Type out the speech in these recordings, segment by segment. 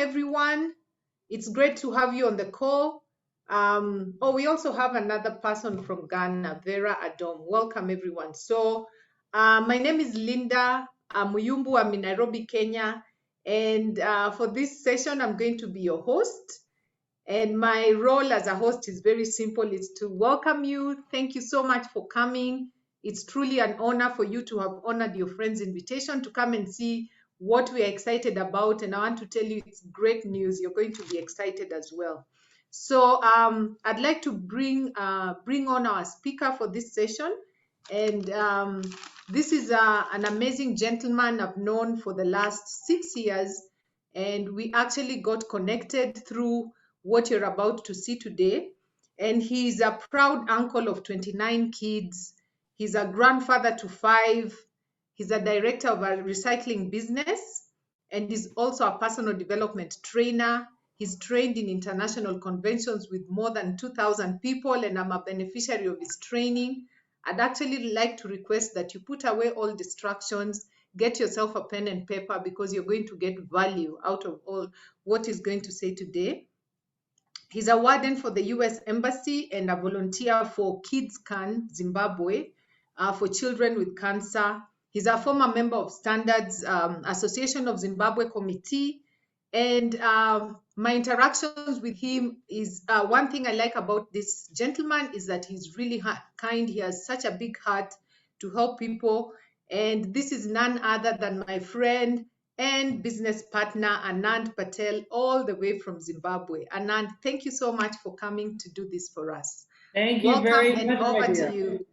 everyone. It's great to have you on the call. We also have another person from Ghana, Vera Adom. Welcome, everyone. So, my name is Linda Muyumbu. I'm in Nairobi, Kenya. And for this session, I'm going to be your host. And my role as a host is very simple. It's to welcome you. Thank you so much for coming. It's truly an honor for you to have honored your friend's invitation to come and see what we are excited about. And I want to tell you it's great news. You're going to be excited as well. So I'd like to bring on our speaker for this session. And this is an amazing gentleman I've known for the last 6 years. And we actually got connected through what you're about to see today. And he's a proud uncle of 29 kids. He's a grandfather to 5. He's a director of a recycling business, and he's also a personal development trainer. He's trained in international conventions with more than 2,000 people, and I'm a beneficiary of his training. I'd actually like to request that you put away all distractions, get yourself a pen and paper, because you're going to get value out of all what he's going to say today. He's a warden for the US Embassy and a volunteer for Kids Can Zimbabwe for children with cancer. He's a former member of Standards Association of Zimbabwe Committee. And my interactions with him is one thing I like about this gentleman is that he's really kind. He has such a big heart to help people. And this is none other than my friend and business partner, Anand Patel, all the way from Zimbabwe. Anand, thank you so much for coming to do this for us. Thank you very much. And over to you.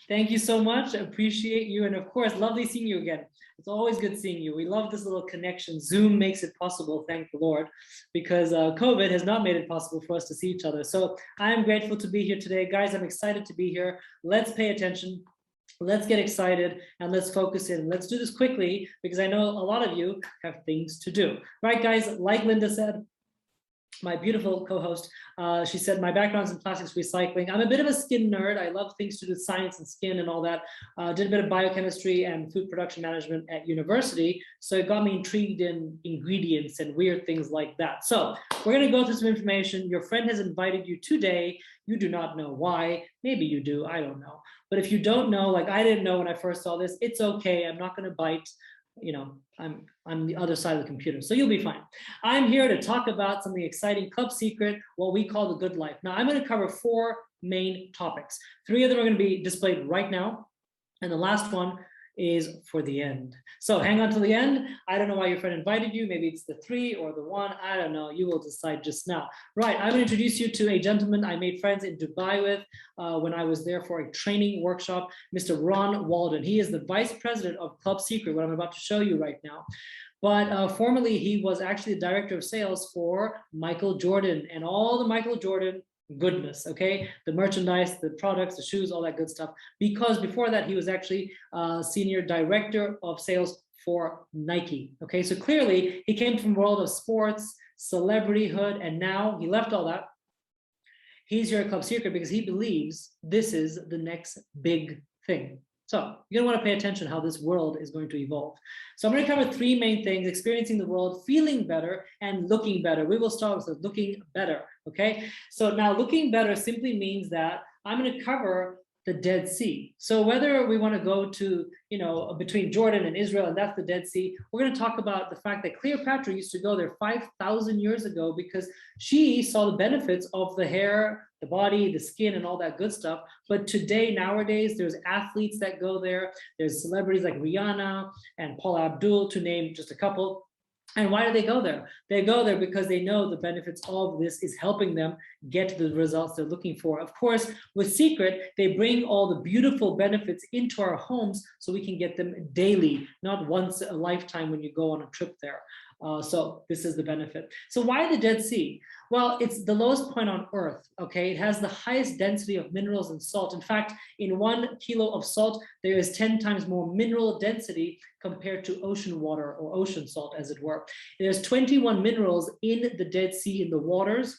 Thank you so much. Appreciate you. And of course, lovely seeing you again. It's always good seeing you. We love this little connection. Zoom makes it possible, thank the Lord, because COVID has not made it possible for us to see each other. So I'm grateful to be here today. Guys, I'm excited to be here. Let's pay attention. Let's get excited and let's focus in. Let's do this quickly because I know a lot of you have things to do. Right, guys, like Linda said, my beautiful co-host, she said, my background's in plastics recycling. I'm a bit of a skin nerd. I love things to do with science and skin and all that. Did a bit of biochemistry and food production management at university. So it got me intrigued in ingredients and weird things like that. So we're gonna go through some information. Your friend has invited you today. You do not know why. Maybe you do, I don't know. But if you don't know, like I didn't know when I first saw this, it's okay, I'm not gonna bite. You know, I'm the other side of the computer, so you'll be fine. I'm here to talk about something exciting, Club Secret, what we call the good life. Now, I'm going to cover 4 main topics. 3 of them are going to be displayed right now, and the last one is for the end. So hang on till the end. I don't know why your friend invited you. Maybe it's the 3 or the 1. I don't know. You will decide just now. Right. I'm going to introduce you to a gentleman I made friends in Dubai with when I was there for a training workshop, Mr. Ron Walden. He is the vice president of Club Secret, what I'm about to show you right now. But formerly, he was actually the director of sales for Michael Jordan and all the Michael Jordan goodness, okay? The merchandise, the products, the shoes, all that good stuff. Because before that, he was actually senior director of sales for Nike, okay? So clearly, he came from the world of sports, celebrityhood, and now he left all that. He's here at Club Secret because he believes this is the next big thing. So you're gonna wanna pay attention how this world is going to evolve. So I'm gonna cover 3 main things: experiencing the world, feeling better, and looking better. We will start with looking better, okay? So now looking better simply means that I'm gonna cover the Dead Sea. So whether we wanna go to, you know, between Jordan and Israel, and that's the Dead Sea, we're gonna talk about the fact that Cleopatra used to go there 5,000 years ago because she saw the benefits of the hair, the body, the skin, and all that good stuff. But today, nowadays, there's athletes that go there. There's celebrities like Rihanna and Paula Abdul, to name just a couple. And why do they go there? They go there because they know the benefits of this is helping them get to the results they're looking for. Of course, with Secret, they bring all the beautiful benefits into our homes so we can get them daily, not once a lifetime when you go on a trip there. So this is the benefit. So why the Dead Sea? Well, it's the lowest point on Earth, okay? It has the highest density of minerals and salt. In fact, in 1 kilo of salt, there is 10 times more mineral density compared to ocean water or ocean salt, as it were. There's 21 minerals in the Dead Sea in the waters,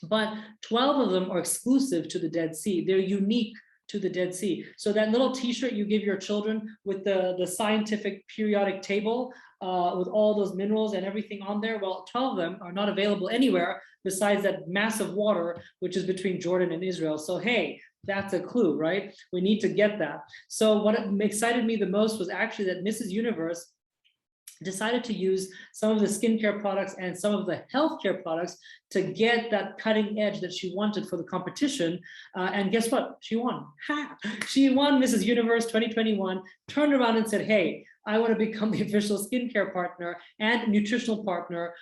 but 12 of them are exclusive to the Dead Sea. They're unique to the Dead Sea. So that little t-shirt you give your children with the scientific periodic table, with all those minerals and everything on there. Well, 12 of them are not available anywhere besides that massive water, which is between Jordan and Israel. So, hey, that's a clue, right? We need to get that. So what excited me the most was actually that Mrs. Universe decided to use some of the skincare products and some of the healthcare products to get that cutting edge that she wanted for the competition. And guess what? She won. Ha! She won Mrs. Universe 2021, turned around and said, hey, I want to become the official skincare partner and nutritional partner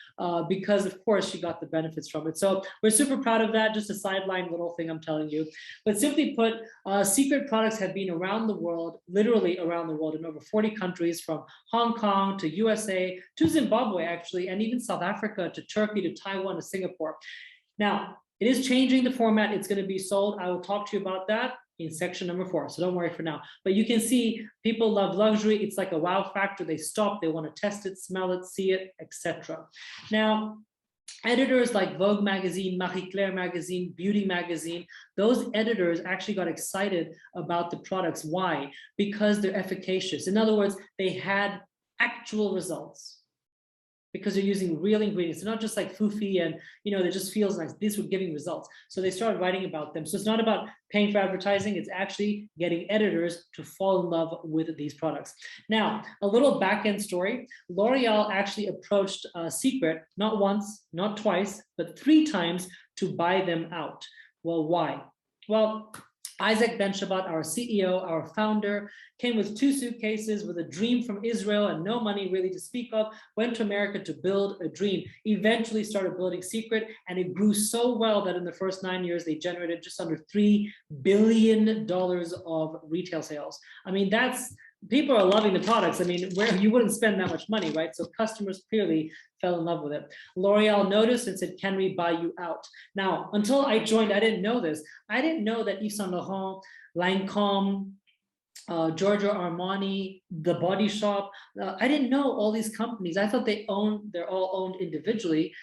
because, of course, she got the benefits from it. So we're super proud of that. Just a sideline little thing I'm telling you. But simply put, secret products have been around the world, literally around the world in over 40 countries, from Hong Kong to USA to Zimbabwe, actually, and even South Africa to Turkey to Taiwan to Singapore. Now, it is changing the format. It's going to be sold. I will talk to you about that in section number 4. So don't worry for now. But you can see people love luxury. It's like a wow factor. They stop, they want to test it, smell it, see it, etc. Now, editors like Vogue magazine, Marie Claire magazine, Beauty magazine, those editors actually got excited about the products. Why? Because they're efficacious. In other words, they had actual results, because they're using real ingredients. They're not just like foofy and, they just feels nice. These were giving results. So they started writing about them. So it's not about paying for advertising. It's actually getting editors to fall in love with these products. Now, a little back-end story. L'Oreal actually approached Secret, not once, not twice, but 3 times to buy them out. Well, why? Well, Isaac Ben Shabbat, our CEO, our founder, came with 2 suitcases with a dream from Israel and no money really to speak of, went to America to build a dream, eventually started building Secret, and it grew so well that in the first 9 years, they generated just under $3 billion of retail sales. I mean, people are loving the products. I mean, where you wouldn't spend that much money, right? So customers clearly fell in love with it. L'Oreal noticed and said, can we buy you out? Now, until I joined, I didn't know this. I didn't know that Yves Saint Laurent, Lancôme, Giorgio Armani, The Body Shop, I didn't know all these companies. I thought they're all owned individually,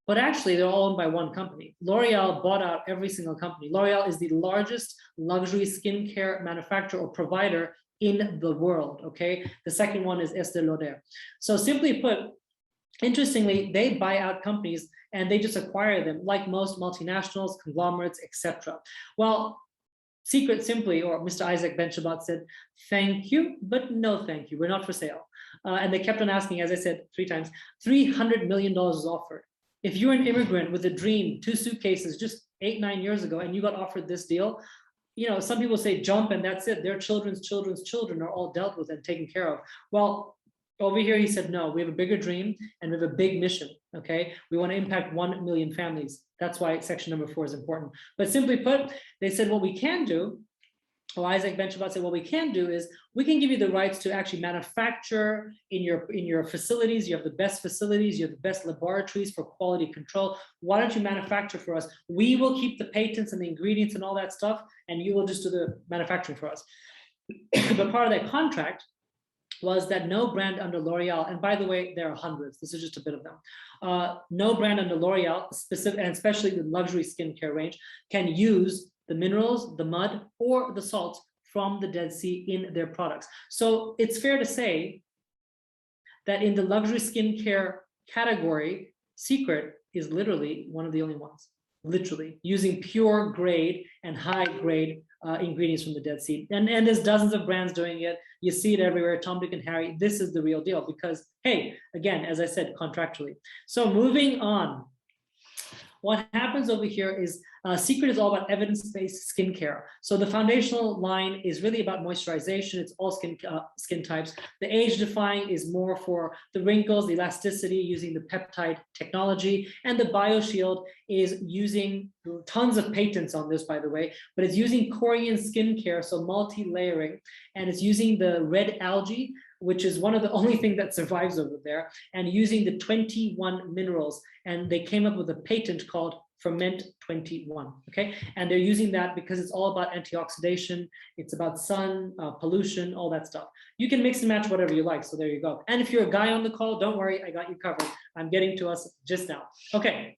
but actually they're all owned by one company. L'Oreal bought out every single company. L'Oreal is the largest luxury skincare manufacturer or provider in the world, okay? The second one is Estée Lauder. So simply put, interestingly, they buy out companies and they just acquire them like most multinationals, conglomerates, etc. Well, Secret simply, or Mr. Isaac Ben Shabbat said, thank you, but no thank you. We're not for sale. And they kept on asking, as I said 3 times, $300 million was offered. If you're an immigrant with a dream, 2 suitcases just 8-9 years ago, and you got offered this deal, some people say jump and that's it. Their children's children are all dealt with and taken care of. Well, over here, he said, no, we have a bigger dream and we have a big mission, okay? We want to impact 1 million families. That's why section number 4 is important. But simply put, they said what we can do, Isaac Ben Shabbat said, what we can do is we can give you the rights to actually manufacture in your facilities. You have the best facilities, you have the best laboratories for quality control. Why don't you manufacture for us? We will keep the patents and the ingredients and all that stuff, and you will just do the manufacturing for us. But part of that contract was that no brand under L'Oreal, and by the way, there are hundreds, this is just a bit of them, no brand under L'Oreal, specific, and especially the luxury skincare range, can use the minerals, the mud, or the salts from the Dead Sea in their products. So it's fair to say that in the luxury skincare category, Secret is literally one of the only ones, literally, using pure grade and high grade ingredients from the Dead Sea. And there's dozens of brands doing it. You see it everywhere, Tom, Dick, and Harry. This is the real deal because, hey, again, as I said, contractually. So moving on. What happens over here is Secret is all about evidence-based skincare. So the foundational line is really about moisturization. It's all skin types. The age-defying is more for the wrinkles, the elasticity, using the peptide technology. And the BioShield is using tons of patents on this, by the way, but it's using Korean skincare, so multi-layering, and it's using the red algae, which is one of the only thing that survives over there, and using the 21 minerals. And they came up with a patent called Ferment 21, okay? And they're using that because it's all about antioxidation, it's about sun, pollution, all that stuff. You can mix and match whatever you like, so there you go. And if you're a guy on the call, don't worry, I got you covered. I'm getting to us just now. Okay,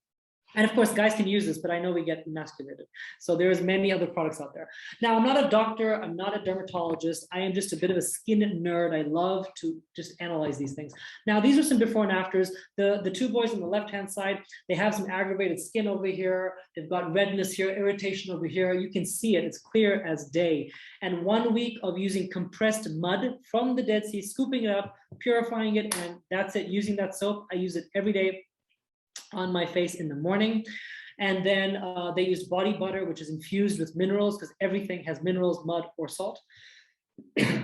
And of course, guys can use this, but I know we get emasculated. So there's many other products out there. Now, I'm not a doctor. I'm not a dermatologist. I am just a bit of a skin nerd. I love to just analyze these things. Now, these are some before and afters. The two boys on the left-hand side, they have some aggravated skin over here. They've got redness here, irritation over here. You can see it. It's clear as day. And 1 week of using compressed mud from the Dead Sea, scooping it up, purifying it, and that's it. Using that soap, I use it every day on my face in the morning. And then they use body butter, which is infused with minerals, because everything has minerals, mud, or salt,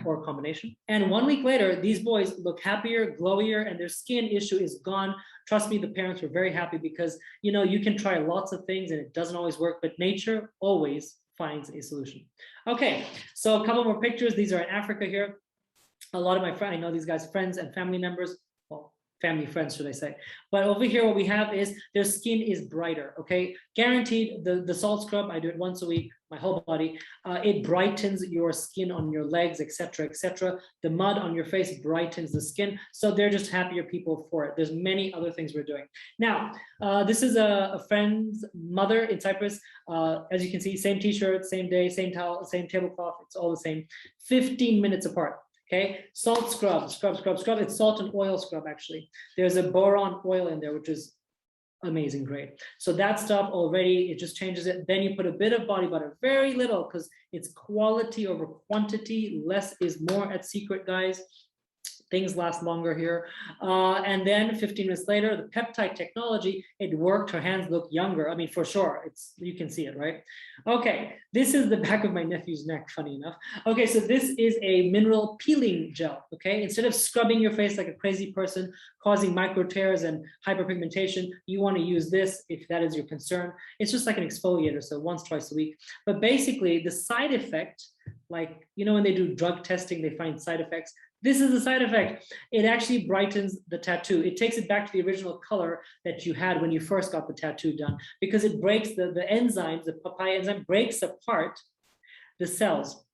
or a combination. And 1 week later, these boys look happier, glowier, and their skin issue is gone. Trust me, the parents were very happy because, you know, you can try lots of things and it doesn't always work, but nature always finds a solution. Okay, so a couple more pictures. These are in Africa here. A lot of my friends, I know these guys, friends and family members, well, family friends, should I say. But over here, what we have is their skin is brighter, okay? Guaranteed, the salt scrub, I do it once a week, my whole body. It brightens your skin on your legs, etc., etc. The mud on your face brightens the skin. So they're just happier people for it. There's many other things we're doing. Now, this is a friend's mother in Cyprus. As you can see, same t-shirt, same day, same towel, same tablecloth. It's all the same, 15 minutes apart. Okay, salt scrub, scrub, scrub, scrub. It's salt and oil scrub, actually. There's a boron oil in there, which is amazing, great. So that stuff already, it just changes it. Then you put a bit of body butter, very little, because it's quality over quantity. Less is more at Secret, guys. Things last longer here. And then 15 minutes later, the peptide technology, it worked. Her hands look younger. I mean, for sure, you can see it, right? Okay, this is the back of my nephew's neck, funny enough. Okay, so this is a mineral peeling gel, okay? Instead of scrubbing your face like a crazy person, causing micro tears and hyperpigmentation, you want to use this if that is your concern. It's just like an exfoliator, so once, twice a week. But basically, the side effect, like, you know, when they do drug testing, they find side effects. This is the side effect. It actually brightens the tattoo. It takes it back to the original color that you had when you first got the tattoo done, because it breaks the enzymes, the papaya enzyme breaks apart the cells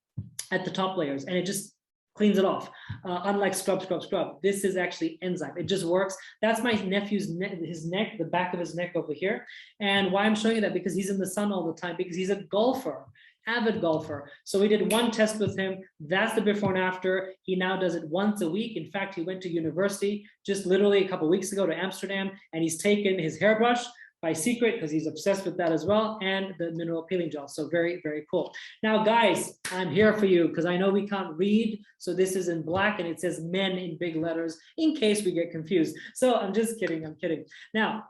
at the top layers, and it just cleans it off. Unlike scrub, scrub, scrub, this is actually enzyme. It just works. That's my nephew's his neck, the back of his neck over here. And why I'm showing you that, because he's in the sun all the time, because he's a golfer. Avid golfer. So we did one test with him. That's the before and after. He now does it once a week. In fact, he went to university just literally a couple of weeks ago to Amsterdam, and he's taken his hairbrush by Secret, because he's obsessed with that as well, and the mineral peeling gel. So very, very cool. Now, guys, I'm here for you because I know we can't read. So this is in black and it says men in big letters in case we get confused. So I'm just kidding. I'm kidding. Now,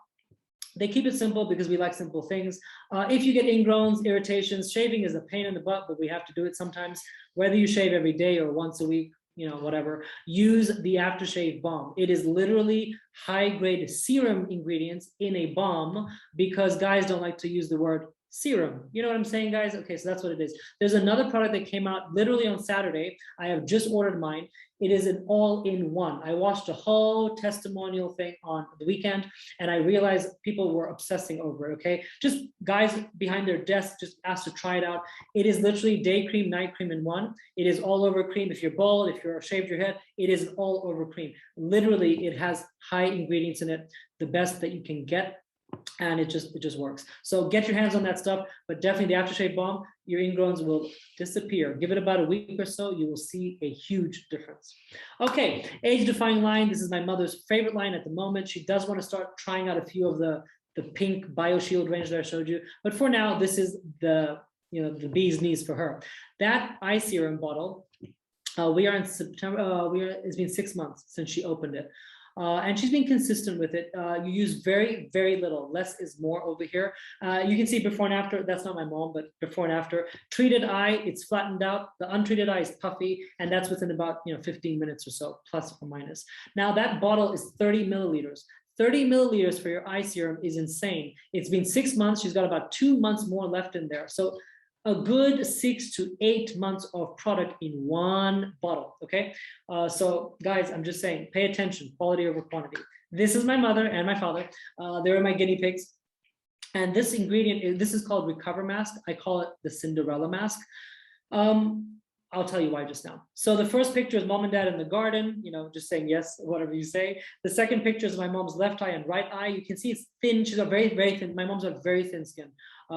they keep it simple because we like simple things. If you get ingrowns, irritations, shaving is a pain in the butt, but we have to do it sometimes. Whether you shave every day or once a week, you know, whatever, use the aftershave balm. It is literally high-grade serum ingredients in a balm, because guys don't like to use the word serum. You know what I'm saying, guys? Okay, so that's what it is. There's another product that came out literally on Saturday. I have just ordered mine. It is an all-in-one. I watched a whole testimonial thing on the weekend, and I realized people were obsessing over it, okay? Just guys behind their desk just asked to try it out. It is literally day cream, night cream in one. It is all-over cream. If you're bald, if you're shaved your head, it is an all-over cream. Literally, it has high ingredients in it, the best that you can get, and it just works. So get your hands on that stuff, but definitely the aftershave balm, your ingrowns will disappear. Give it about a week or so, you will see a huge difference. Okay, age-defying line. This is my mother's favorite line at the moment. She does want to start trying out a few of the pink BioShield range that I showed you, but for now, this is the bee's knees for her. That eye serum bottle, we are in September. It's been 6 months since she opened it. And she's been consistent with it. You use very, very little. Less is more over here. You can see before and after. That's not my mom, but before and after. Treated eye, it's flattened out. The untreated eye is puffy, and that's within about 15 minutes or so, plus or minus. Now that bottle is 30 milliliters. 30 milliliters for your eye serum is insane. It's been 6 months. She's got about 2 months more left in there. So a good 6 to 8 months of product in one bottle, okay? So guys, I'm just saying, pay attention, quality over quantity. This is my mother and my father. They're my guinea pigs. And this ingredient, this is called Recover Mask. I call it the Cinderella Mask. I'll tell you why just now. So the first picture is mom and dad in the garden, just saying yes, whatever you say. The second picture is my mom's left eye and right eye. You can see it's thin. She's got very, very thin. My mom's got very thin skin,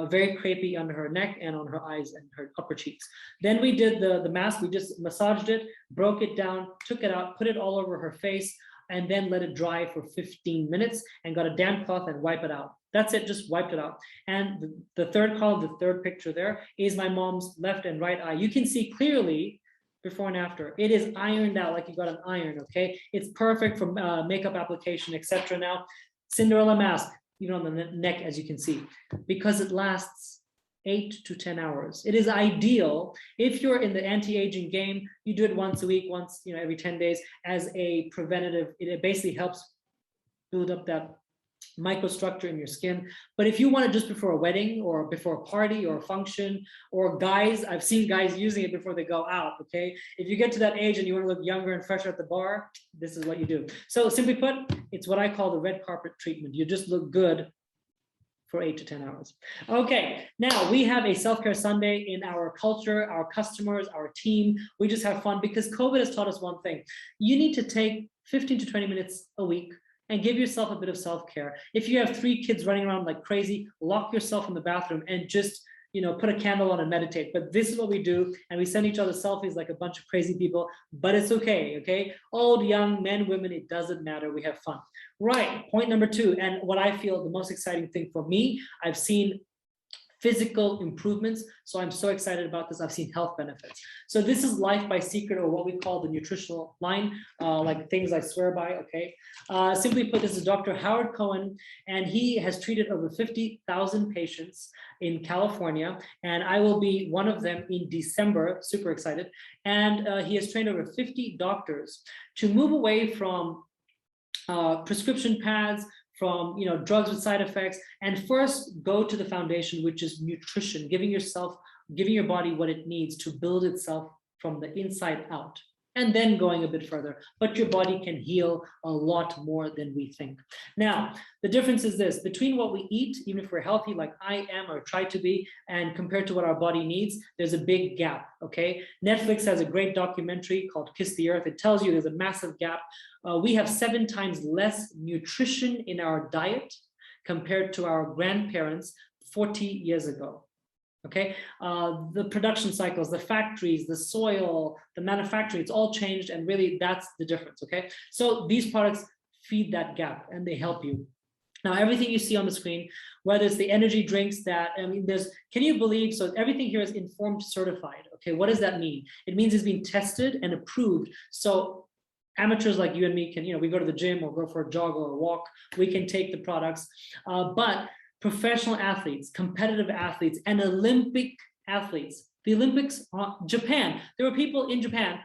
very crepey under her neck and on her eyes and her upper cheeks. Then we did the mask. We just massaged it, broke it down, took it out, put it all over her face, and then let it dry for 15 minutes and got a damp cloth and wipe it out. That's it, just wiped it out. And the third column, the third picture there is my mom's left and right eye. You can see clearly before and after. It is ironed out like you got an iron, okay? It's perfect for makeup application, etc. Now, Cinderella mask, even on the neck, as you can see, because it lasts 8 to 10 hours. It is ideal if you're in the anti-aging game. You do it once a week, once every 10 days as a preventative. It basically helps build up that microstructure in your skin. But if you want it just before a wedding or before a party or a function, or guys, I've seen guys using it before they go out, okay? If you get to that age and you want to look younger and fresher at the bar, this is what you do. So simply put, it's what I call the red carpet treatment. You just look good for 8 to 10 hours. Okay, now we have a self-care Sunday in our culture, our customers, our team. We just have fun because COVID has taught us one thing. You need to take 15 to 20 minutes a week and give yourself a bit of self-care. If you have 3 kids running around like crazy, lock yourself in the bathroom and just put a candle on and meditate. But this is what we do, and we send each other selfies like a bunch of crazy people, but it's okay? Old, young, men, women, it doesn't matter. We have fun. Right, point number 2, and what I feel the most exciting thing for me, I've seen physical improvements. So I'm so excited about this. I've seen health benefits. So this is Life by Secret, or what we call the nutritional line, like things I swear by, okay? Simply put, this is Dr. Howard Cohen, and he has treated over 50,000 patients in California, and I will be one of them in December, super excited. And he has trained over 50 doctors to move away from prescription pads, from drugs with side effects, and first go to the foundation, which is nutrition, giving your body what it needs to build itself from the inside out, and then going a bit further. But your body can heal a lot more than we think. Now, the difference is this: between what we eat, even if we're healthy, like I am or try to be, and compared to what our body needs, there's a big gap, okay? Netflix has a great documentary called Kiss the Earth. It tells you there's a massive gap. We have 7 times less nutrition in our diet compared to our grandparents 40 years ago. Okay, the production cycles, the factories, the soil, the manufacturing, it's all changed, and really that's the difference. Okay, so these products feed that gap and they help you. Now, everything you see on the screen, whether it's the energy drinks can you believe, so everything here is informed certified. Okay, what does that mean? It means it's been tested and approved. So amateurs like you and me can, we go to the gym or go for a jog or a walk, we can take the products, but professional athletes, competitive athletes, and Olympic athletes, the Olympics, Japan, there were people in Japan,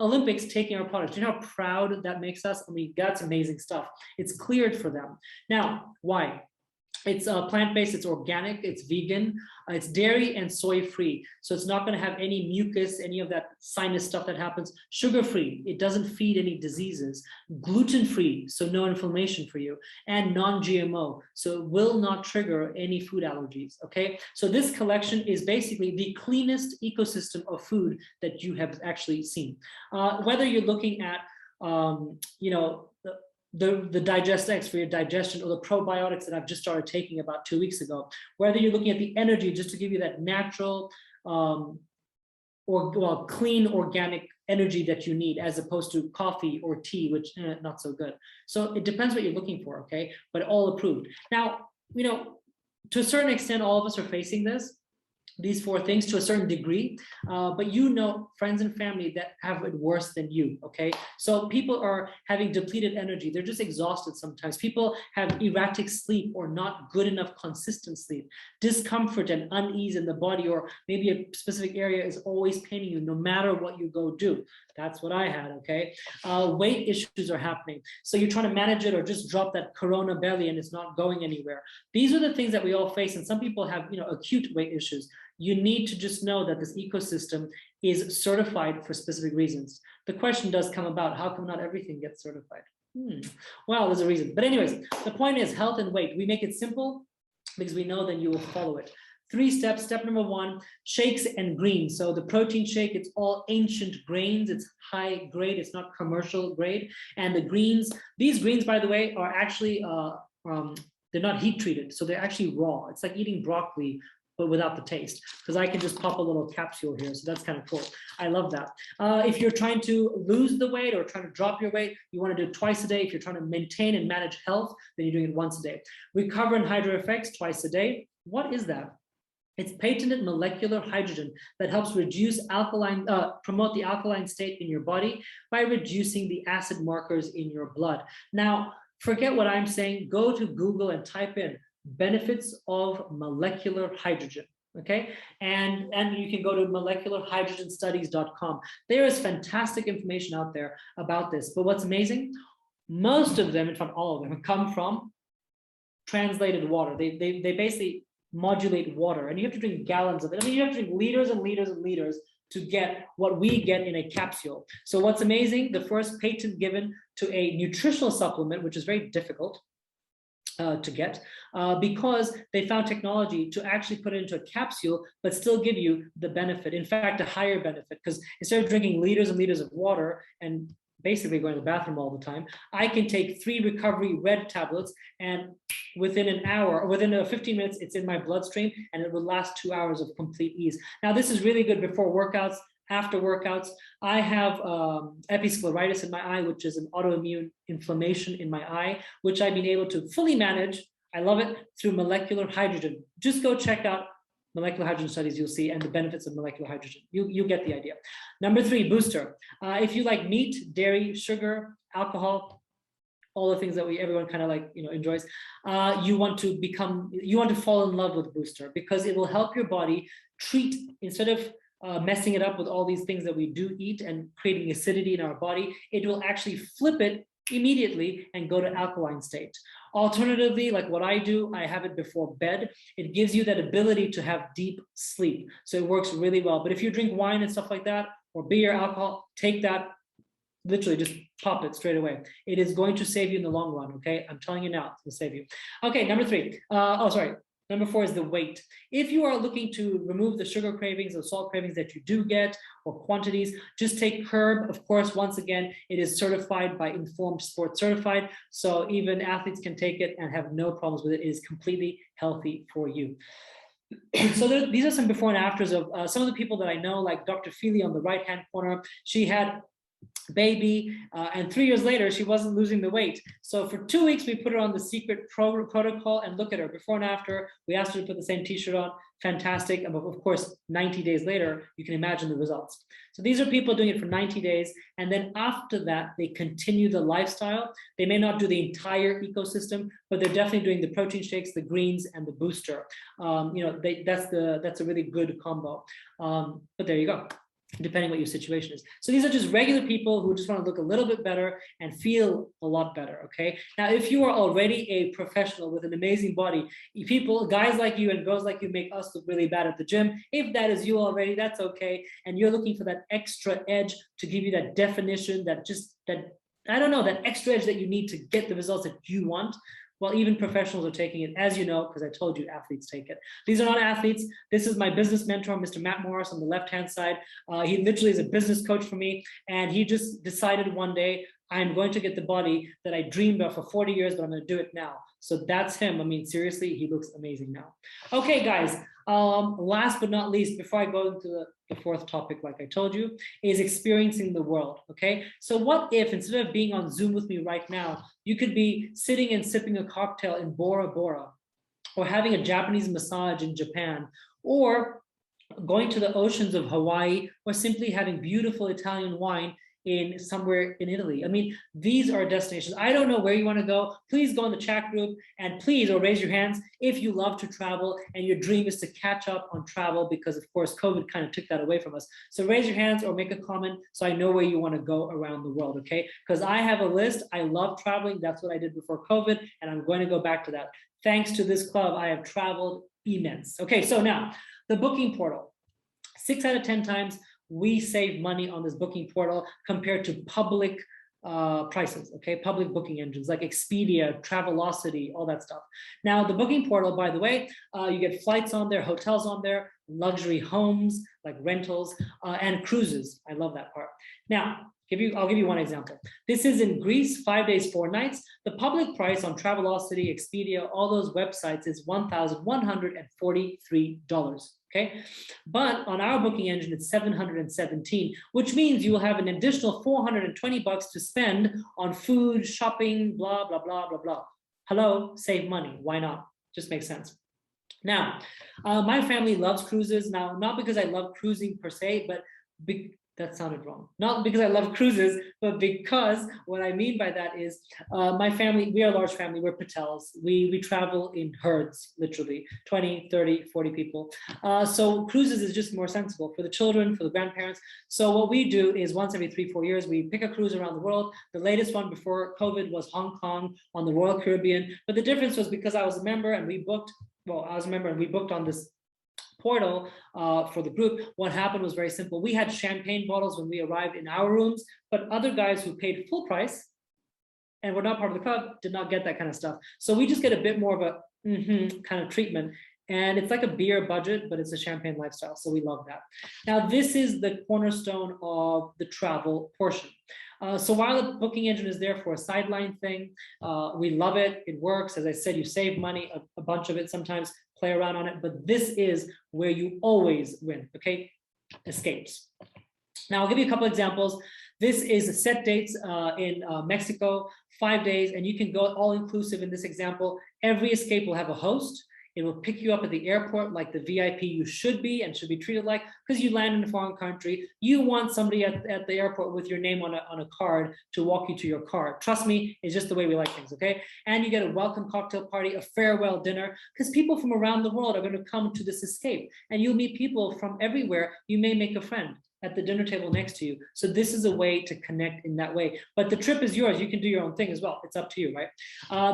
Olympics, taking our products. Do you know how proud that makes us? I mean, that's amazing stuff. It's cleared for them. Now, why? It's plant-based, it's organic, it's vegan, it's dairy and soy-free. So it's not going to have any mucus, any of that sinus stuff that happens. Sugar-free, it doesn't feed any diseases. Gluten-free, so no inflammation for you. And non-GMO, so it will not trigger any food allergies, okay? So this collection is basically the cleanest ecosystem of food that you have actually seen. Whether you're looking at, the Digest X for your digestion, or the probiotics that I've just started taking about 2 weeks ago, whether you're looking at the energy just to give you that natural clean organic energy that you need, as opposed to coffee or tea, which not so good. So it depends what you're looking for, okay? But all approved. Now, to a certain extent, all of us are facing these 4 things to a certain degree, but friends and family that have it worse than you, okay? So people are having depleted energy. They're just exhausted sometimes. People have erratic sleep or not good enough consistent sleep, discomfort and unease in the body, or maybe a specific area is always paining you no matter what you go do. That's what I had, okay? Weight issues are happening. So you're trying to manage it or just drop that corona belly and it's not going anywhere. These are the things that we all face, and some people have, acute weight issues. You need to just know that this ecosystem is certified for specific reasons. The question does come about, how come not everything gets certified? Well, there's a reason. But anyways, the point is health and weight. We make it simple because we know then you will follow it. 3 steps. Step number 1, shakes and greens. So the protein shake, it's all ancient grains. It's high grade. It's not commercial grade. And the greens, these greens, by the way, are actually, they're not heat treated. So they're actually raw. It's like eating broccoli, but without the taste, because I can just pop a little capsule here. So that's kind of cool. I love that. If you're trying to lose the weight or trying to drop your weight, you want to do it twice a day. If you're trying to maintain and manage health, then you're doing it once a day. Recover and Hydro Effects twice a day. What is that? It's patented molecular hydrogen that helps reduce alkaline, promote the alkaline state in your body by reducing the acid markers in your blood. Now, forget what I'm saying. Go to Google and type in benefits of molecular hydrogen. Okay, and you can go to molecularhydrogenstudies.com. There is fantastic information out there about this. But what's amazing, most of them, in fact all of them, come from translated water. They basically modulate water, and you have to drink gallons of it. I mean, you have to drink liters and liters and liters to get what we get in a capsule. So what's amazing, the first patent given to a nutritional supplement, which is very difficult to get, because they found technology to actually put it into a capsule, but still give you the benefit. In fact, a higher benefit, because instead of drinking liters and liters of water and basically going to the bathroom all the time, I can take 3 recovery red tablets, and within an hour or within 15 minutes, it's in my bloodstream, and it will last 2 hours of complete ease. Now, this is really good before workouts. After workouts, I have episcleritis in my eye, which is an autoimmune inflammation in my eye, which I've been able to fully manage. I love it through molecular hydrogen. Just go check out molecular hydrogen studies, you'll see, and the benefits of molecular hydrogen. You get the idea. Number 3, booster. If you like meat, dairy, sugar, alcohol, all the things that everyone kind of like, enjoys, you want to fall in love with booster, because it will help your body treat, instead of messing it up with all these things that we do eat and creating acidity in our body, it will actually flip it immediately and go to alkaline state. Alternatively, like what I do, I have it before bed. It gives you that ability to have deep sleep. So it works really well. But if you drink wine and stuff like that, or beer, alcohol, take that, literally just pop it straight away. It is going to save you in the long run, okay? I'm telling you now, it's gonna save you. Okay, number 3. Number 4 is the weight. If you are looking to remove the sugar cravings or salt cravings that you do get, or quantities, just take Herb. Of course, once again, it is certified by Informed Sport Certified. So even athletes can take it and have no problems with it. It is completely healthy for you. So these are some before and afters of some of the people that I know, like Dr. Feely on the right-hand corner. She had baby, and 3 years later she wasn't losing the weight. So for 2 weeks we put her on the secret protocol, and look at her before and after. We asked her to put the same t-shirt on. Fantastic. And of course 90 days later you can imagine the results. So these are people doing it for 90 days, and then after that they continue the lifestyle. They may not do the entire ecosystem, but they're definitely doing the protein shakes, the greens, and the booster. That's a really good combo. But there you go, depending what your situation is. So these are just regular people who just want to look a little bit better and feel a lot better, okay? Now, if you are already a professional with an amazing body, guys like you and girls like you make us look really bad at the gym. If that is you already, that's okay. And you're looking for that extra edge to give you that definition, that extra edge that you need to get the results that you want. Well, even professionals are taking it, as you know, because I told you athletes take it. These are not athletes. This is my business mentor, Mr. Matt Morris, on the left-hand side. He literally is a business coach for me, and he just decided one day, I'm going to get the body that I dreamed of for 40 years, but I'm going to do it now. So that's him. I mean, seriously, he looks amazing now. Okay, guys, last but not least, before I go into the 4th topic, like I told you, is experiencing the world, okay? So what if, instead of being on Zoom with me right now, you could be sitting and sipping a cocktail in Bora Bora, or having a Japanese massage in Japan, or going to the oceans of Hawaii, or simply having beautiful Italian wine in somewhere in Italy. I mean, these are destinations. I don't know where you want to go. Please go in the chat group, and please, or raise your hands if you love to travel and your dream is to catch up on travel, because of course COVID kind of took that away from us. So raise your hands or make a comment so I know where you want to go around the world, okay? Because I have a list. I love traveling. That's what I did before COVID, and I'm going to go back to that. Thanks to this club, I have traveled immense. Okay, so now the booking portal. 6 out of 10 times we save money on this booking portal compared to public prices, okay? Public booking engines like Expedia, Travelocity, all that stuff. Now, the booking portal, by the way, you get flights on there, hotels on there, luxury homes, like rentals, and cruises. I love that part. Now, I'll give you one example. This is in Greece, 5 days, 4 nights. The public price on Travelocity, Expedia, all those websites is $1,143. Okay, but on our booking engine, it's 717, which means you will have an additional 420 bucks to spend on food, shopping, blah, blah, blah, blah, blah. Hello, save money. Why not? Just makes sense. Now, my family loves cruises. Now, not because I love cruising per se, but that sounded wrong. Not because I love cruises, but because what I mean by that is my family, we are a large family, we're Patels. We travel in herds, literally, 20, 30, 40 people. So cruises is just more sensible for the children, for the grandparents. So what we do is once every 3, 4 years, we pick a cruise around the world. The latest one before COVID was Hong Kong on the Royal Caribbean. But the difference was because I was a member and we booked, on this portal for the group. What happened was very simple. We had champagne bottles when we arrived in our rooms, but other guys who paid full price and were not part of the club did not get that kind of stuff. So we just get a bit more of a kind of treatment. And it's like a beer budget, but it's a champagne lifestyle. So we love that. Now, this is the cornerstone of the travel portion. So while the booking engine is there for a sideline thing, we love it. It works. As I said, you save money, a bunch of it sometimes, play around on it, but this is where you always win, okay? Escapes. Now, I'll give you a couple examples. This is set dates in Mexico, 5 days, and you can go all inclusive in this example. Every escape will have a host. It will pick you up at the airport like the VIP you should be and should be treated like, because you land in a foreign country. You want somebody at the airport with your name on a card to walk you to your car. Trust me, it's just the way we like things, okay? And you get a welcome cocktail party, a farewell dinner, because people from around the world are going to come to this escape. And you'll meet people from everywhere. You may make a friend at the dinner table next to you. So this is a way to connect in that way. But the trip is yours. You can do your own thing as well. It's up to you, right?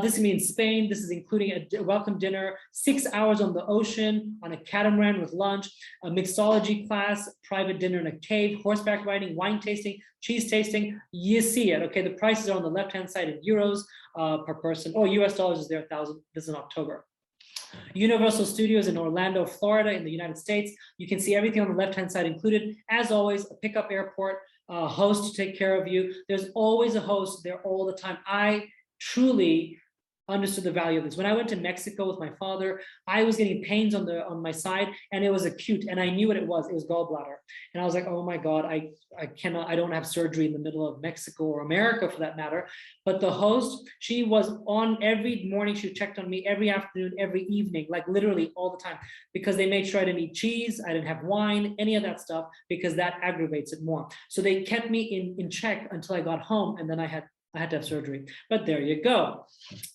This means Spain. This is including a welcome dinner, 6 hours on the ocean, on a catamaran with lunch, a mixology class, private dinner in a cave, horseback riding, wine tasting, cheese tasting. You see it, okay? The prices are on the left-hand side in euros per person. Oh, US dollars is there, 1,000. This is in October. Universal Studios in Orlando, Florida, in the United States. You can see everything on the left-hand side included. As always, a pickup airport, a host to take care of you. There's always a host there all the time. I truly understood the value of this. When I went to Mexico with my father, I was getting pains on my side, and it was acute, and I knew what it was. It was gallbladder. And I was like, oh my God, I don't have surgery in the middle of Mexico or America for that matter. But the host, she was on every morning. She checked on me every afternoon, every evening, like literally all the time, because they made sure I didn't eat cheese, I didn't have wine, any of that stuff, because that aggravates it more. So they kept me in check until I got home, and then I had to have surgery. But there you go.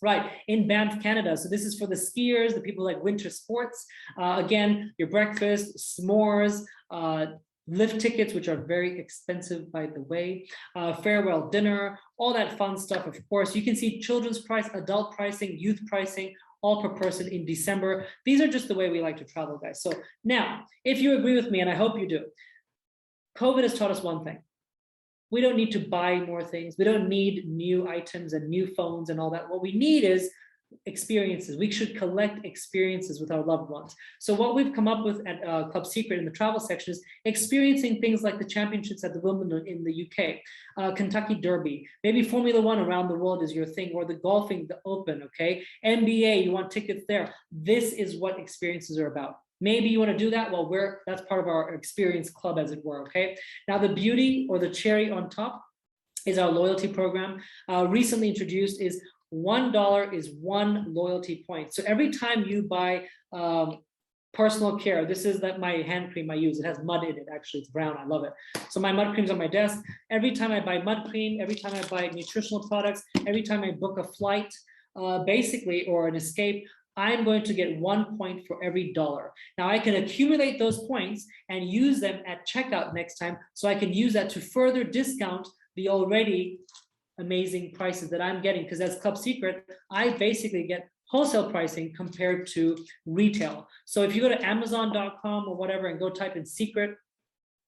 Right, in Banff, Canada. So this is for the skiers, the people like winter sports. Again, your breakfast, s'mores, lift tickets, which are very expensive, by the way, farewell dinner, all that fun stuff, of course. You can see children's price, adult pricing, youth pricing, all per person in December. These are just the way we like to travel, guys. So now, if you agree with me, and I hope you do, COVID has taught us one thing. We don't need to buy more things. We don't need new items and new phones and all that. What we need is experiences. We should collect experiences with our loved ones. So what we've come up with at Club Secret in the travel section is experiencing things like the championships at the Wimbledon in the UK, Kentucky Derby, maybe Formula One around the world is your thing, or the golfing, the Open, okay? NBA, you want tickets there. This is what experiences are about. Maybe you want to do that. Well, that's part of our experience club, as it were. Okay. Now, the beauty or the cherry on top is our loyalty program. Recently introduced is $1 is 1 loyalty point. So every time you buy personal care, this is my hand cream I use. It has mud in it. Actually, it's brown. I love it. So my mud cream's on my desk. Every time I buy mud cream, every time I buy nutritional products, every time I book a flight, basically, or an escape, I'm going to get 1 point for every $1. Now I can accumulate those points and use them at checkout next time. So I can use that to further discount the already amazing prices that I'm getting. Because as Club Secret, I basically get wholesale pricing compared to retail. So if you go to Amazon.com or whatever and go type in secret,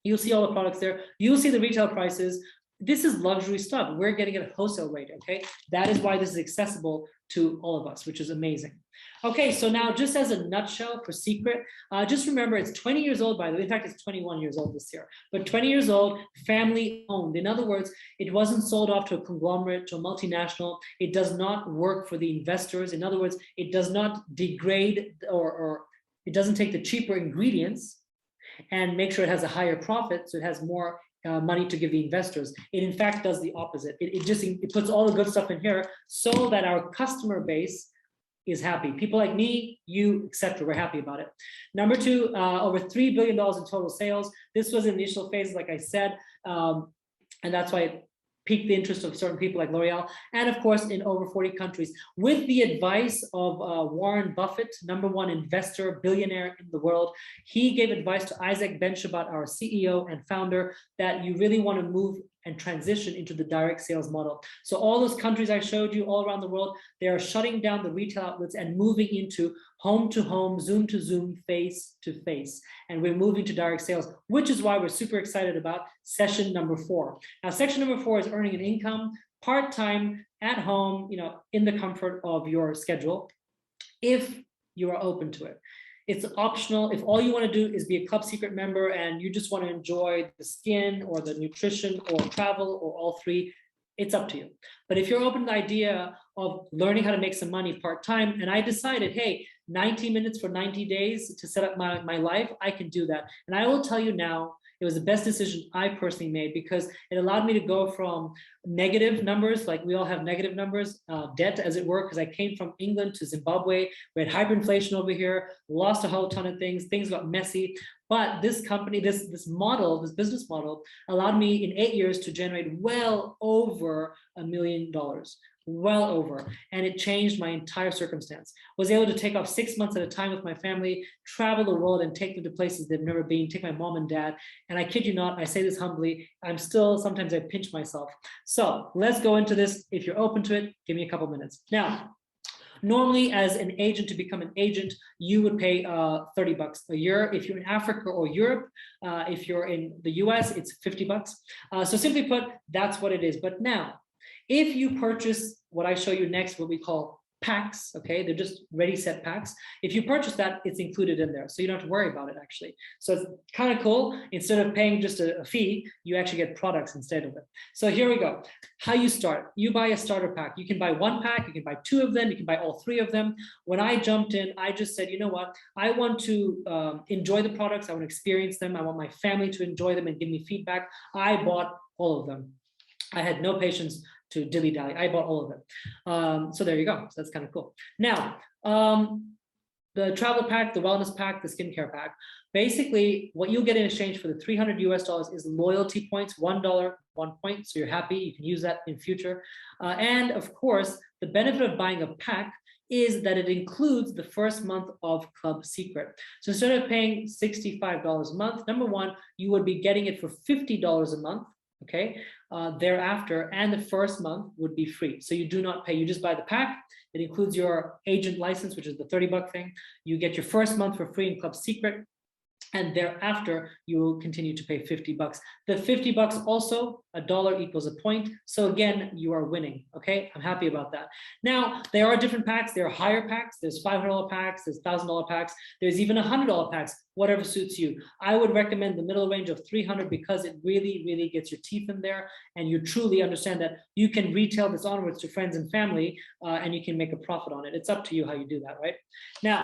you'll see all the products there. You'll see the retail prices this is luxury stuff. We're getting it at wholesale rate, okay? That is why this is accessible to all of us, which is amazing. Okay, so now just as a nutshell for Secret, just remember it's 20 years old, by the way. In fact, it's 21 years old this year, but 20 years old, family owned. In other words, it wasn't sold off to a conglomerate, to a multinational. It does not work for the investors. In other words, it does not degrade or it doesn't take the cheaper ingredients and make sure it has a higher profit, so it has more money to give the investors. It in fact does the opposite. It puts all the good stuff in here so that our customer base is happy. People like me, you, etc. We're happy about it. Number two, over $3 billion in total sales. This was initial phase, like I said, and that's why it piqued the interest of certain people like L'Oreal, and of course in over 40 countries. With the advice of Warren Buffett, #1 investor, billionaire in the world, he gave advice to Isaac Ben-Shabbat, our CEO and founder, that you really want to move and transition into the direct sales model. So all those countries I showed you all around the world, they are shutting down the retail outlets and moving into home to home, Zoom to Zoom, face to face. And we're moving to direct sales, which is why we're super excited about session number 4. Now, section number 4 is earning an income part-time at home, in the comfort of your schedule, if you are open to it. It's optional. If all you want to do is be a Club Secret member and you just want to enjoy the skin or the nutrition or travel or all three, it's up to you. But if you're open to the idea of learning how to make some money part-time, and I decided, hey, 90 minutes for 90 days to set up my life, I can do that. And I will tell you now, it was the best decision I personally made because it allowed me to go from negative numbers, like we all have negative numbers, debt as it were, because I came from England to Zimbabwe. We had hyperinflation over here, lost a whole ton of things got messy. But this company, this business model allowed me in 8 years to generate well over $1 million. Well over, and it changed my entire circumstance. Was able to take off 6 months at a time with my family, travel the world and take them to places they've never been, take my mom and dad. And I kid you not, I say this humbly, sometimes I pinch myself. So let's go into this. If you're open to it, give me a couple minutes. Now, normally as an agent, to become an agent, you would pay $30 a year. If you're in Africa or Europe, if you're in the US, it's $50. So simply put, that's what it is. But now, if you purchase what I show you next, what we call packs, okay, they're just ready set packs. If you purchase that, it's included in there, so you don't have to worry about it actually. So it's kind of cool. Instead of paying just a fee, you actually get products instead of it. So here we go. How you start? You buy a starter pack. You can buy 1 pack, you can buy 2 of them, you can buy all 3 of them. When I jumped in, I just said, you know what? I want to enjoy the products. I want to experience them. I want my family to enjoy them and give me feedback. I bought all of them. I had no patience to dilly-dally. I bought all of them. So there you go. So that's kind of cool. Now, the travel pack, the wellness pack, the skincare pack, basically what you'll get in exchange for the $300 US is loyalty points, $1, 1 point. So you're happy. You can use that in future. And of course, the benefit of buying a pack is that it includes the first month of Club Secret. So instead of paying $65 a month, number one, you would be getting it for $50 a month. Okay, thereafter, and the first month would be free. So you do not pay, you just buy the pack. It includes your agent license, which is the $30 thing. You get your first month for free in Club Secret, and thereafter you will continue to pay $50. The $50 also, $1 equals a point. So again, you are winning. Okay, I'm happy about that. Now, there are different packs. There are higher packs. There's $500 packs. There's $1,000 packs. There's even $100 packs, whatever suits you. I would recommend the middle range of $300 because it really, really gets your teeth in there, and you truly understand that you can retail this onwards to friends and family, and you can make a profit on it. It's up to you how you do that, right? Now,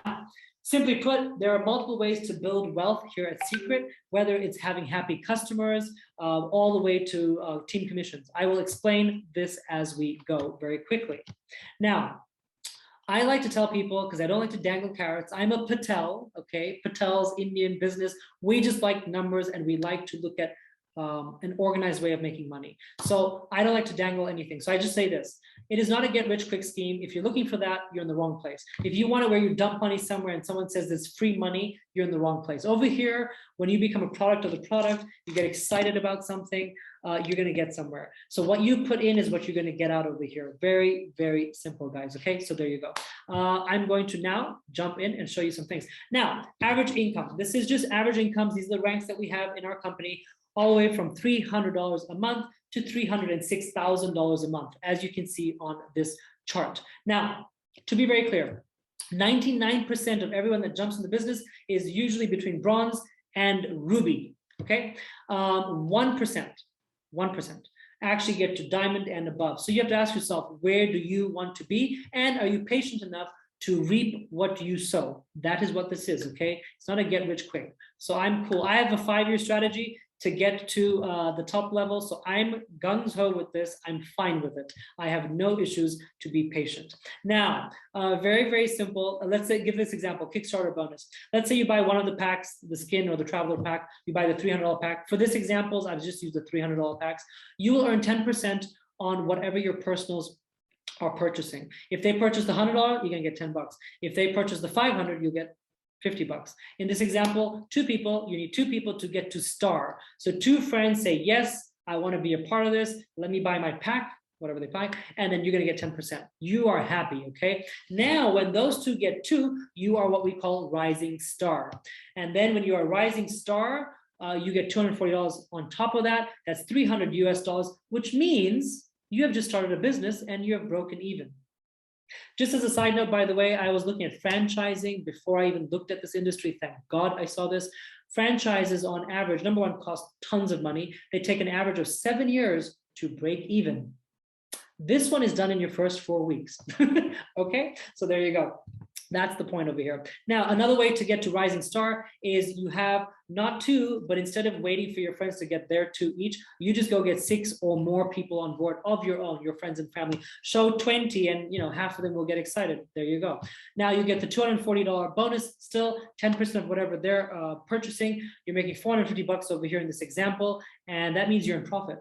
simply put, there are multiple ways to build wealth here at Secret, whether it's having happy customers, all the way to team commissions. I will explain this as we go very quickly. Now, I like to tell people, because I don't like to dangle carrots, I'm a Patel, okay? Patel's Indian business. We just like numbers, and we like to look at an organized way of making money. So I don't like to dangle anything. So I just say this. It is not a get rich quick scheme. If you're looking for that, you're in the wrong place. If you want to where you dump money somewhere and someone says there's free money, you're in the wrong place. Over here, when you become a product of the product, you get excited about something, you're going to get somewhere. So what you put in is what you're going to get out over here. Very, very simple, guys. Okay, so there you go. I'm going to now jump in and show you some things. Now, average income. This is just average incomes. These are the ranks that we have in our company. all the way from $300 a month to $306,000 a month, as you can see on this chart. Now, to be very clear, 99% of everyone that jumps in the business is usually between bronze and ruby, okay? 1% actually get to diamond and above. So you have to ask yourself, where do you want to be? And are you patient enough to reap what you sow? That is what this is, okay? It's not a get rich quick. So I'm cool. I have a 5-year strategy to get to the top level. So I'm gung-ho with this. I'm fine with it. I have no issues to be patient. Now, very, very simple. Let's say, give this example, Kickstarter bonus. Let's say you buy one of the packs, the skin or the traveler pack, you buy the $300 pack. For this example, I've just used the $300 packs. You will earn 10% on whatever your personals are purchasing. If they purchase the $100, you're gonna get 10 bucks. If they purchase the 500, you get 50 bucks. In this example, you need two people to get to star. So 2 friends say, yes, I want to be a part of this. Let me buy my pack, whatever they buy, and then you're going to get 10%. You are happy, okay? Now, when those 2 get 2, you are what we call rising star. And then when you are rising star, you get $240 on top of that. That's $300 US, which means you have just started a business and you have broken even. Just as a side note, by the way, I was looking at franchising before I even looked at this industry. Thank God I saw this. Franchises on average, number one, cost tons of money. They take an average of 7 years to break even. This one is done in your first 4 weeks. Okay, so there you go. That's the point over here. Now, another way to get to rising star is you have not 2, but instead of waiting for your friends to get their 2 each, you just go get 6 or more people on board of your own, your friends and family. Show 20 and half of them will get excited. There you go. Now you get the $240 bonus, still 10% of whatever they're purchasing. You're making 450 bucks over here in this example. And that means you're in profit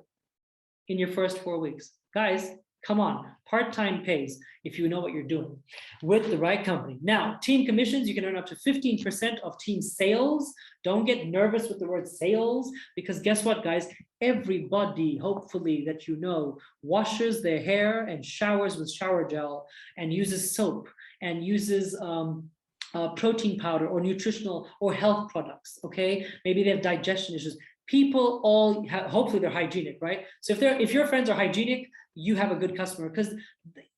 in your first 4 weeks. Guys, come on, part-time pays if you know what you're doing with the right company. Now, team commissions, you can earn up to 15% of team sales. Don't get nervous with the word sales, because guess what, guys? Everybody, hopefully, that washes their hair and showers with shower gel and uses soap and uses protein powder or nutritional or health products, okay? Maybe they have digestion issues. People all have, hopefully they're hygienic, right? So if your friends are hygienic, you have a good customer, because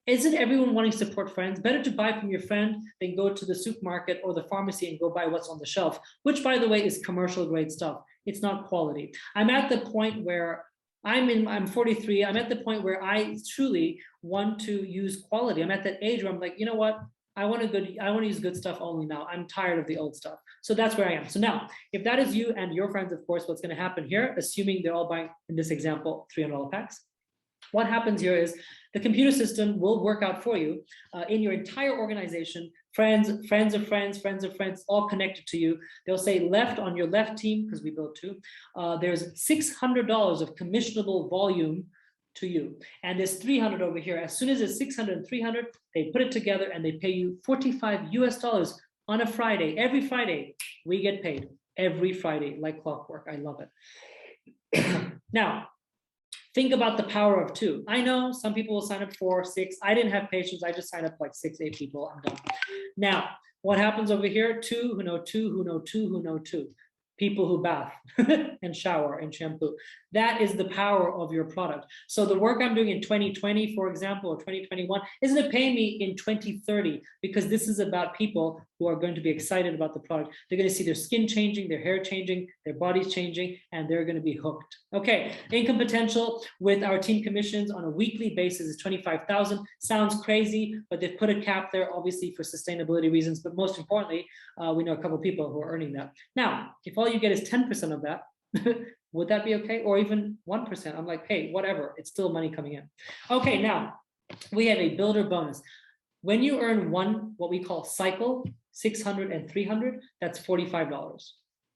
isn't everyone wanting to support friends? Better to buy from your friend than go to the supermarket or the pharmacy and go buy what's on the shelf, which, by the way, is commercial grade stuff. It's not quality. I'm at the point where I'm 43. I'm at the point where I truly want to use quality. I'm at that age where I'm like, you know what? I want to use good stuff only now. I'm tired of the old stuff. So that's where I am. So now, if that is you and your friends, of course, what's going to happen here, assuming they're all buying, in this example, $300 packs, what happens here is the computer system will work out for you in your entire organization, friends of friends, all connected to you. They'll say left on your left team, because we built 2, there's $600 of commissionable volume to you. And there's 300 over here. As soon as it's 600 and 300, they put it together and they pay you $45 US on a Friday. Every Friday, we get paid. Every Friday, like clockwork. I love it. Now, think about the power of 2. I know some people will sign up for 6. I didn't have patience. I just signed up like 6, 8 people. I'm done. Now, what happens over here? 2 who know 2, who know 2, who know 2. People who bath and shower and shampoo. That is the power of your product. So the work I'm doing in 2020, for example, or 2021, isn't it paying me in 2030? Because this is about people who are going to be excited about the product. They're going to see their skin changing, their hair changing, their bodies changing, and they're going to be hooked. Okay, income potential with our team commissions on a weekly basis is 25,000. Sounds crazy, but they've put a cap there, obviously for sustainability reasons. But most importantly, we know a couple of people who are earning that. Now, if all you get is 10% of that, would that be okay? Or even 1%? I'm like, hey, whatever, it's still money coming in. Okay, now we have a builder bonus. When you earn one, what we call cycle, 600 and 300, that's $45.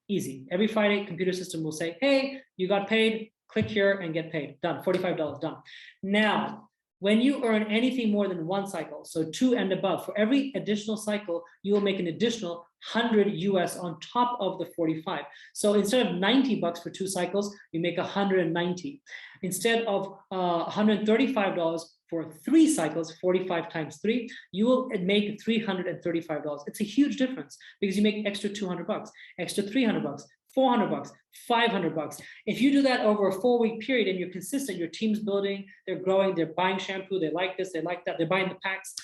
Easy. Every Friday, computer system will say, hey, you got paid, click here and get paid. Done, $45, done. Now, when you earn anything more than 1 cycle, so 2 and above, for every additional cycle, you will make an additional 100 US on top of the 45. So instead of 90 bucks for 2 cycles, you make 190. Instead of $135 for 3 cycles, 45 times 3, you will make $335. It's a huge difference because you make extra 200 bucks, extra 300 bucks, $400, $500. If you do that over a 4-week period and you're consistent, your team's building, they're growing, they're buying shampoo, they like this, they like that, they're buying the packs,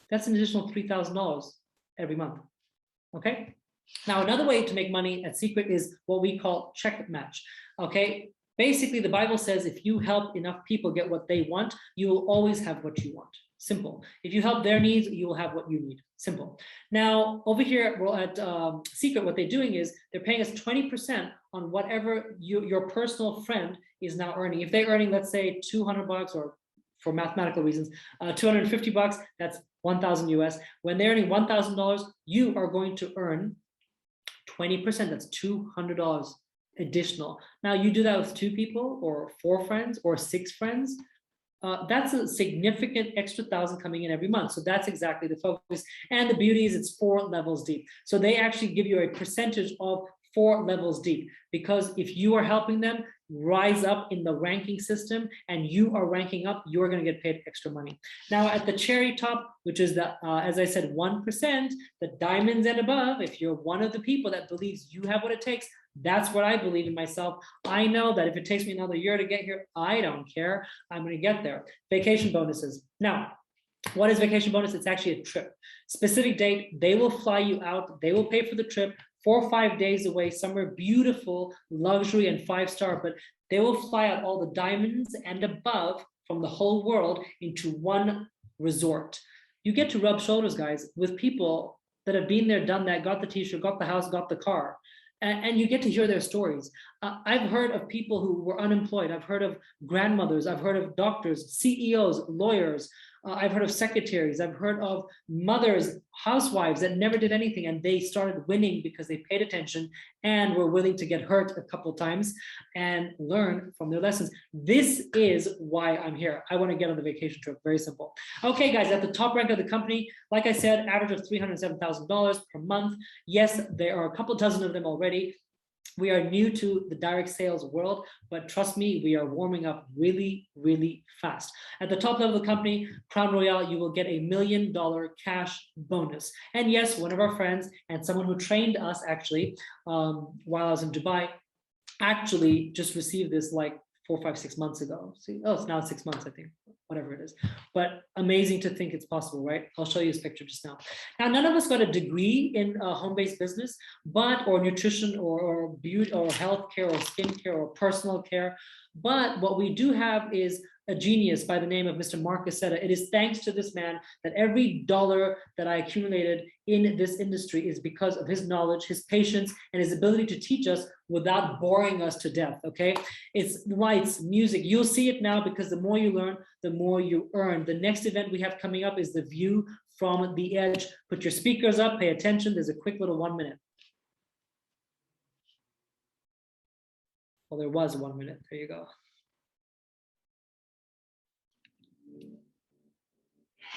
that's an additional $3,000 every month. Okay. Now, another way to make money at Secret is what we call check match. Okay. Basically, the Bible says if you help enough people get what they want, you will always have what you want. Simple. If you help their needs, you will have what you need. Simple. Now, over here at Secret, what they're doing is they're paying us 20% on whatever your personal friend is now earning. If they're earning, let's say, $200, or for mathematical reasons, $250, that's 1,000 US. When they're earning $1,000, you are going to earn 20%. That's $200 additional. Now, you do that with 2 people or 4 friends or 6 friends. That's a significant extra 1,000 coming in every month. So that's exactly the focus. And the beauty is it's 4 levels deep. So they actually give you a percentage of 4 levels deep, because if you are helping them rise up in the ranking system and you are ranking up, you're going to get paid extra money. Now at the cherry top, which is the, as I said, 1%, the diamonds and above, if you're one of the people that believes you have what it takes, that's what I believe in myself. I know that if it takes me another year to get here, I don't care. I'm going to get there. Vacation bonuses. Now, what is vacation bonus? It's actually a trip. Specific date, they will fly you out. They will pay for the trip, 4 or 5 days away, somewhere beautiful, luxury and 5-star, but they will fly out all the diamonds and above from the whole world into one resort. You get to rub shoulders, guys, with people that have been there, done that, got the t-shirt, got the house, got the car. And you get to hear their stories. I've heard of people who were unemployed. I've heard of grandmothers. I've heard of doctors, CEOs, lawyers. I've heard of secretaries. I've heard of mothers, housewives that never did anything, and they started winning because they paid attention and were willing to get hurt a couple of times and learn from their lessons. This is why I'm here. I want to get on the vacation trip. Very simple. Okay, guys, at the top rank of the company, like I said, average of $307,000 per month. Yes, there are a couple dozen of them already. We are new to the direct sales world, but trust me, we are warming up really, really fast. At the top level of the company, Crown Royale, you will get $1 million cash bonus. And yes, one of our friends and someone who trained us actually, while I was in Dubai, actually just received this like 4, 5, 6 months ago. See, oh, it's now 6 months, I think, whatever it is. But amazing to think it's possible, right? I'll show you this picture just now. Now, none of us got a degree in home-based business, or nutrition, or beauty, or healthcare, or skincare, or personal care. But what we do have is a genius by the name of Mr. Mark Cassetta. It is thanks to this man that every dollar that I accumulated in this industry is because of his knowledge, his patience, and his ability to teach us without boring us to death, okay? It's lights, music. You'll see it now, because the more you learn, the more you earn. The next event we have coming up is the view from the edge. Put your speakers up, pay attention. There's a quick little 1 minute. Well, there was 1 minute. There you go.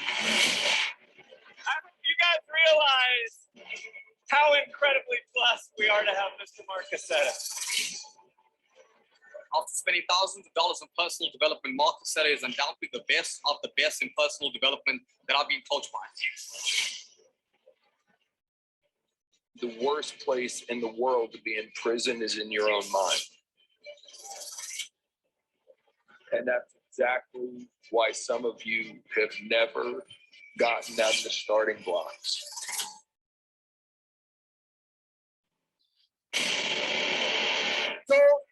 I hope you guys realize how incredibly blessed we are to have Mr. Mark Cassetta. After spending thousands of dollars on personal development, Mark Cassetta is undoubtedly the best of the best in personal development that I've been coached by. The worst place in the world to be in prison is in your own mind. And that's exactly why some of you have never gotten out of the starting blocks. Don't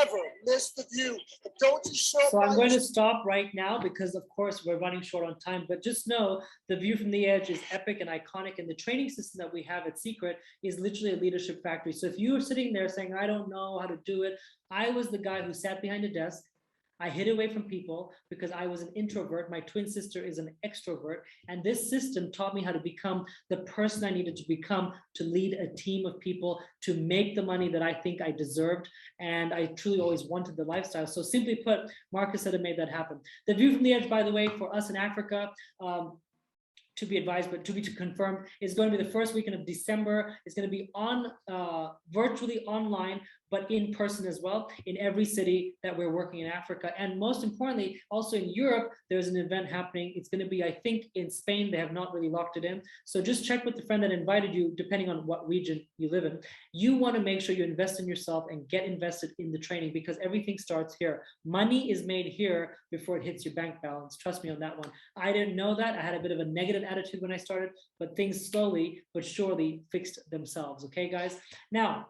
ever miss the view. Don't just show up. So I'm going to stop right now because, of course, we're running short on time. But just know the view from the edge is epic and iconic. And the training system that we have at Secret is literally a leadership factory. So if you are sitting there saying, I don't know how to do it, I was the guy who sat behind a desk. I hid away from people because I was an introvert. My twin sister is an extrovert. And this system taught me how to become the person I needed to become, to lead a team of people, to make the money that I think I deserved. And I truly always wanted the lifestyle. So simply put, Mark Cassetta made that happen. The view from the edge, by the way, for us in Africa, to be advised, but to be confirmed. It's going to be the first weekend of December. It's going to be on virtually online, but in person as well, in every city that we're working in Africa. And most importantly, also in Europe, there's an event happening. It's going to be, I think, in Spain. They have not really locked it in. So just check with the friend that invited you, depending on what region you live in. You want to make sure you invest in yourself and get invested in the training, because everything starts here. Money is made here before it hits your bank balance. Trust me on that one. I didn't know that. I had a bit of a negative attitude when I started, but things slowly but surely fixed themselves. Okay, guys? Now,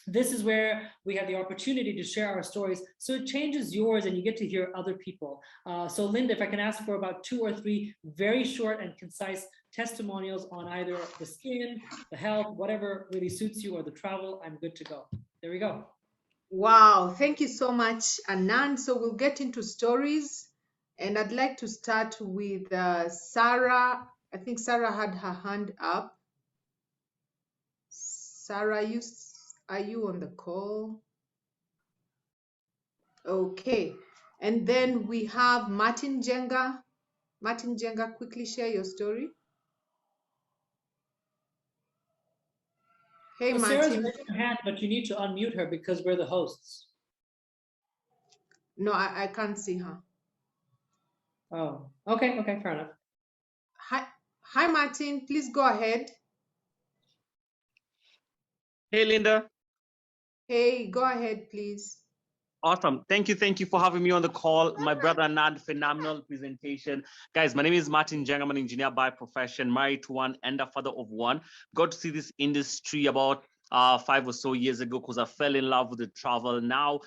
this is where we have the opportunity to share our stories, so it changes yours and you get to hear other people. So Linda, if I can ask for about 2 or 3 very short and concise testimonials on either the skin, the health, whatever really suits you, or the travel, I'm good to go. There we go. Wow, thank you so much, Anand. So we'll get into stories, and I'd like to start with Sarah. I think Sarah had her hand up. Sarah, are you on the call? Okay, and then we have Martin Jenga. Martin Jenga, quickly share your story. Hey, So Sarah's Martin. raising her hand, but you need to unmute her because we're the hosts. No, I can't see her. Oh, okay, fair enough. Hi, Martin. Please go ahead. Hey, Linda. Hey, go ahead, please. Awesome. Thank you for having me on the call. My brother Anand, phenomenal presentation. Guys, my name is Martin Jang. I'm an engineer by profession, married to one and a father of one. Got to see this industry about 5 or so years ago because I fell in love with the travel. Now,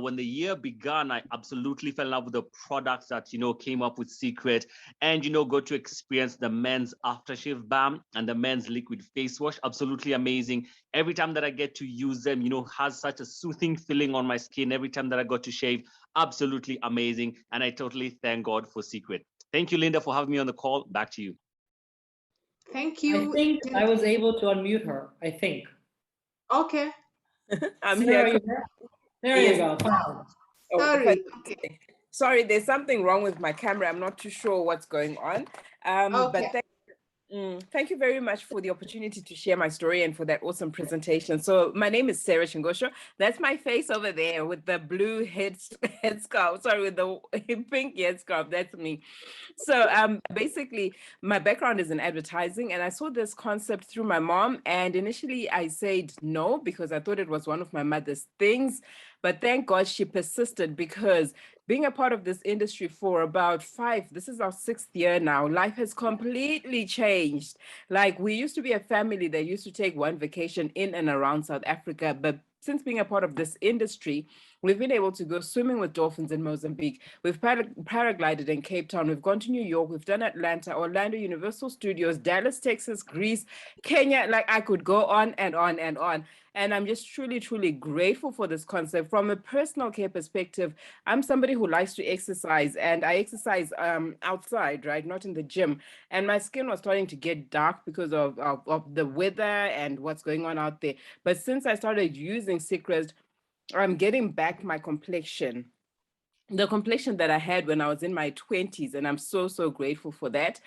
when the year began, I absolutely fell in love with the products that, came up with Secret, and, got to experience the men's aftershave balm and the men's liquid face wash. Absolutely amazing. Every time that I get to use them, has such a soothing feeling on my skin. Every time that I got to shave, absolutely amazing. And I totally thank God for Secret. Thank you, Linda, for having me on the call. Back to you. Thank you. I think I was able to unmute her, I think. Okay. I'm Sarah, here. There Yes. you go. Oh, Sorry. Okay. Sorry, there's something wrong with my camera. I'm not too sure what's going on. Okay. But thank you very much for the opportunity to share my story and for that awesome presentation. So my name is Sarah Chingosho. That's my face over there with the blue headscarf. Sorry, with the pink headscarf. That's me. So basically, my background is in advertising, and I saw this concept through my mom. And initially, I said no because I thought it was one of my mother's things. But thank God she persisted, because being a part of this industry for about this is our 6th year now, life has completely changed. Like, we used to be a family that used to take one vacation in and around South Africa, but since being a part of this industry, we've been able to go swimming with dolphins in Mozambique. We've paraglided in Cape Town. We've gone to New York. We've done Atlanta, Orlando, Universal Studios, Dallas, Texas, Greece, Kenya. Like, I could go on and on and on. And I'm just truly, truly grateful for this concept. From a personal care perspective, I'm somebody who likes to exercise, and I exercise outside, right? Not in the gym. And my skin was starting to get dark because of the weather and what's going on out there. But since I started using Secret, I'm getting back my complexion, the complexion that I had when I was in my 20s. And I'm so, so grateful for that.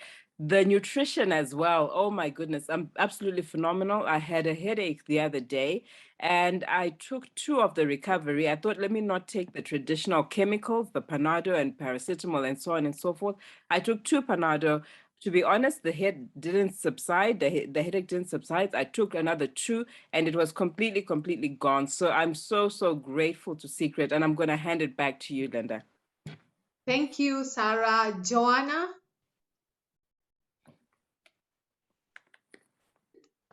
The nutrition as well. Oh my goodness, I'm absolutely phenomenal. I had a headache the other day and I took 2 of the recovery. I thought, let me not take the traditional chemicals, the Panado and paracetamol and so on and so forth. I took 2 Panado. To be honest, the head didn't subside. The headache didn't subside. I took another 2 and it was completely, completely gone. So I'm so, so grateful to Secret, and I'm going to hand it back to you, Linda. Thank you, Sarah. Joanna?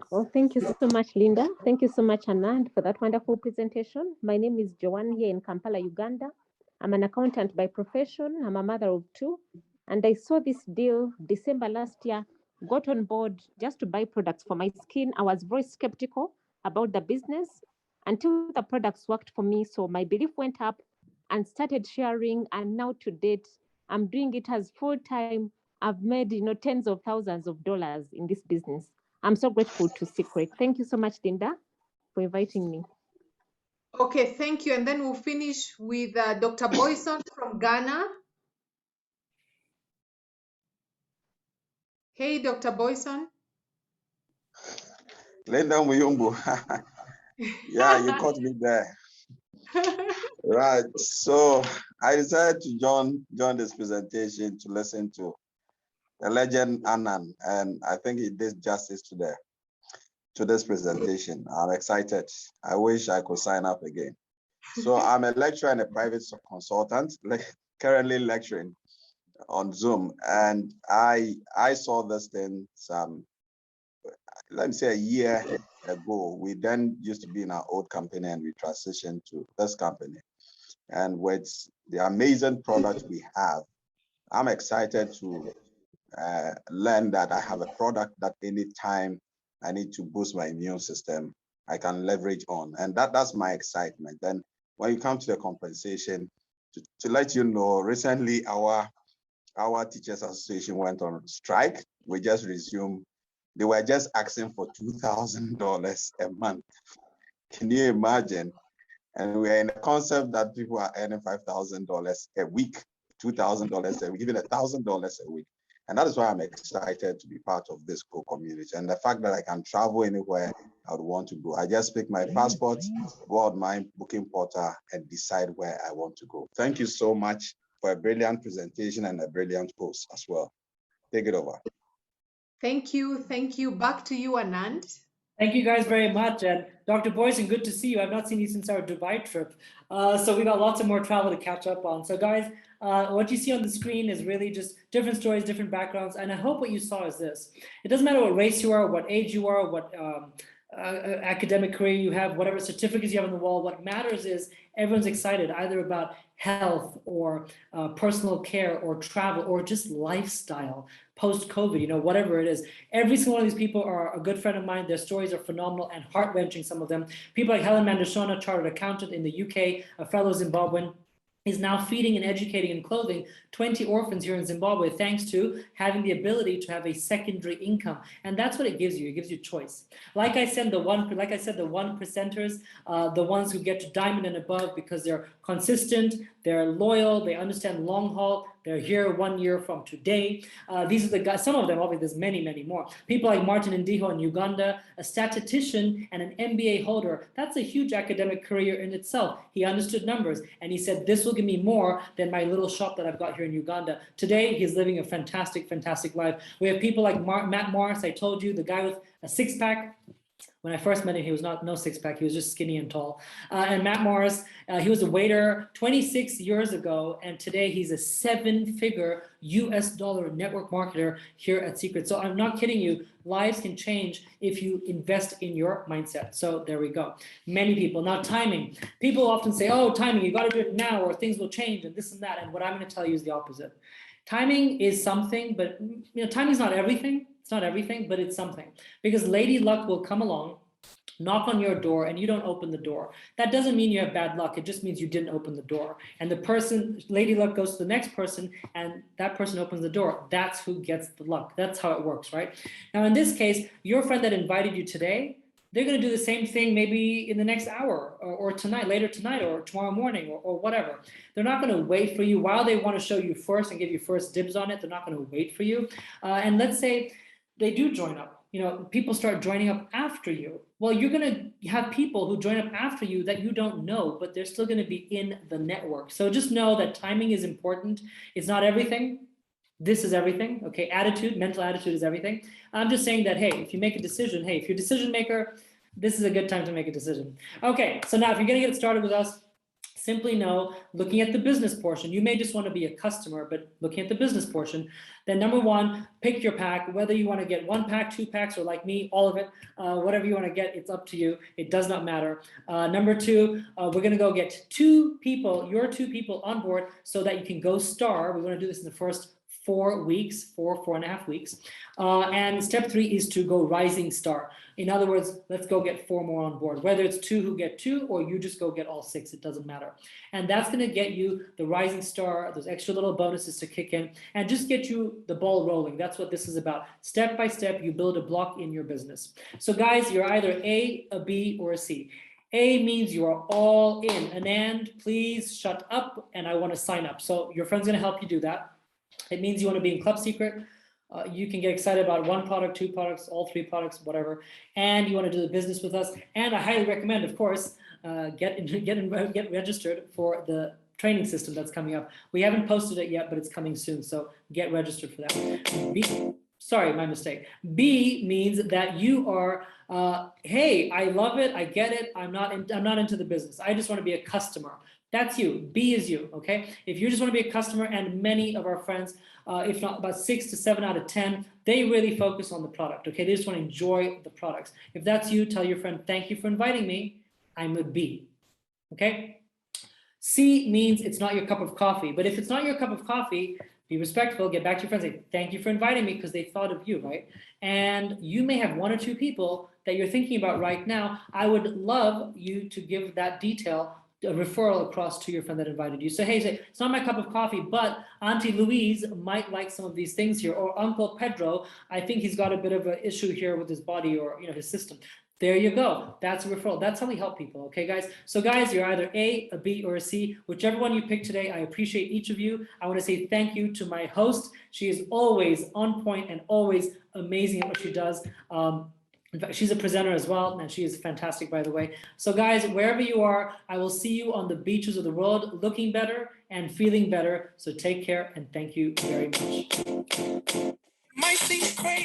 Well, thank you so much, Linda. Thank you so much, Anand, for that wonderful presentation. My name is Joanne here in Kampala, Uganda. I'm an accountant by profession. I'm a mother of 2. And I saw this deal December last year, got on board just to buy products for my skin. I was very skeptical about the business until the products worked for me. So my belief went up and started sharing. And now to date, I'm doing it as full-time. I've made, tens of thousands of dollars in this business. I'm so grateful to Secret. Thank you so much, Linda, for inviting me. Okay, thank you. And then we'll finish with Dr. Boyson from Ghana. Hey, Dr. Boyson. Linda Muyumbu. Yeah, you caught me there. Right. So I decided to join this presentation to listen to the legend Anand, and I think he did justice to this presentation. I'm excited. I wish I could sign up again. So I'm a lecturer and a private consultant, currently lecturing on Zoom, and I saw this thing let me say a year ago. We then used to be in our old company and we transitioned to this company. And with the amazing product we have, I'm excited to learn that I have a product that anytime I need to boost my immune system, I can leverage on. And that's my excitement. Then when you come to the compensation, to let you know, recently our Teachers Association went on strike. We just resumed. They were just asking for $2,000 a month. Can you imagine? And we're in a concept that people are earning $5,000 a week, $2,000 a week, even $1,000 a week. And that is why I'm excited to be part of this co-community. And the fact that I can travel anywhere I would want to go. I just pick my passport, go out my booking portal, and decide where I want to go. Thank you so much for a brilliant presentation and a brilliant host as well. Take it over. Thank you. Thank you. Back to you, Anand. Thank you guys very much. And Dr. Boyson, good to see you. I've not seen you since our Dubai trip. So we got lots of more travel to catch up on. So guys, what you see on the screen is really just different stories, different backgrounds. And I hope what you saw is this. It doesn't matter what race you are, what age you are, what academic career you have, whatever certificates you have on the wall. What matters is everyone's excited either about health or personal care or travel or just lifestyle post-COVID, you know, whatever it is. Every single one of these people are a good friend of mine. Their stories are phenomenal and heart-wrenching, some of them. People like Helen Mandashona, chartered accountant in the UK, a fellow Zimbabwean, is now feeding and educating and clothing 20 orphans here in Zimbabwe, thanks to having the ability to have a secondary income. And that's what it gives you. It gives you choice. Like I said, the one percenters, the ones who get to diamond and above because they're consistent, they're loyal, they understand long haul, they're here 1 year from today. These are the guys, some of them, obviously there's many, many more. People like Martin Ndiho in Uganda, a statistician and an MBA holder. That's a huge academic career in itself. He understood numbers and he said, this will give me more than my little shop that I've got here in Uganda. Today, he's living a fantastic, fantastic life. We have people like Matt Morris, I told you, the guy with a six-pack. When I first met him, he was no six-pack, he was just skinny and tall. And Matt Morris, he was a waiter 26 years ago, and today he's a seven-figure US dollar network marketer here at Secret. So I'm not kidding you, lives can change if you invest in your mindset. So there we go. Many people. Now timing. People often say, oh, timing, you gotta do it now or things will change and this and that. And what I'm gonna tell you is the opposite. Timing is something, but you know, timing is not everything. It's not everything, but it's something. Because Lady Luck will come along, knock on your door, and you don't open the door. That doesn't mean you have bad luck. It just means you didn't open the door. And the person, Lady Luck goes to the next person, and that person opens the door. That's who gets the luck. That's how it works, right? Now, in this case, your friend that invited you today, they're going to do the same thing maybe in the next hour or tonight, later tonight or tomorrow morning or whatever. They're not going to wait for you. While they want to show you first and give you first dibs on it, they're not going to wait for you. And let's say they do join up. You know, people start joining up after you. Well, you're going to have people who join up after you that you don't know, but they're still going to be in the network. So just know that timing is important. It's not everything. This is everything, okay? Attitude, mental attitude is everything. I'm just saying that, hey, if you make a decision, hey, if you're a decision maker, this is a good time to make a decision. Okay, so now if you're gonna get started with us, simply know, looking at the business portion, you may just wanna be a customer, but looking at the business portion, then number one, pick your pack, whether you wanna get 1 pack, 2 packs, or like me, all of it, whatever you wanna get, it's up to you. It does not matter. Number two, we're gonna go get your two people on board so that you can go star. We wanna do this in the first 4 weeks, 4.5 weeks. And step 3 is to go rising star. In other words, let's go get 4 more on board, whether it's 2 who get 2 or you just go get all 6, it doesn't matter. And that's gonna get you the rising star, those extra little bonuses to kick in and just get you the ball rolling. That's what this is about. Step by step, you build a block in your business. So guys, you're either A, a B, or a C. A means you are all in. Anand, please shut up and I wanna sign up. So your friend's gonna help you do that. It means you want to be in Club Secret. you can get excited about one product, two products, all three products, whatever, and you want to do the business with us. And I highly recommend, of course, get registered for the training system that's coming up. We haven't posted it yet, but it's coming soon. So get registered for that. Sorry, my mistake. B means that you are, hey, I love it, I get it, I'm not into the business. I just want to be a customer. That's you. B is you, okay? If you just want to be a customer, and many of our friends, if not about 6 to 7 out of 10, they really focus on the product, okay? They just want to enjoy the products. If that's you, tell your friend, thank you for inviting me. I'm a B, okay? C means it's not your cup of coffee. But if it's not your cup of coffee, be respectful, get back to your friends, say, thank you for inviting me, because they thought of you, right? And you may have 1 or 2 people that you're thinking about right now. I would love you to give that detail, a referral across to your friend that invited you. So, hey, say, it's not my cup of coffee, but Auntie Louise might like some of these things here, or Uncle Pedro, I think he's got a bit of an issue here with his body, or his system. There you go. That's a referral. That's how we help people. Okay, guys? So guys, you're either A, a B, or a C. Whichever one you pick today, I appreciate each of you. I want to say thank you to my host. She is always on point and always amazing at what she does. In fact, she's a presenter as well, and she is fantastic, by the way. So guys, wherever you are, I will see you on the beaches of the world, looking better and feeling better. So take care, and thank you very much. Might seem crazy.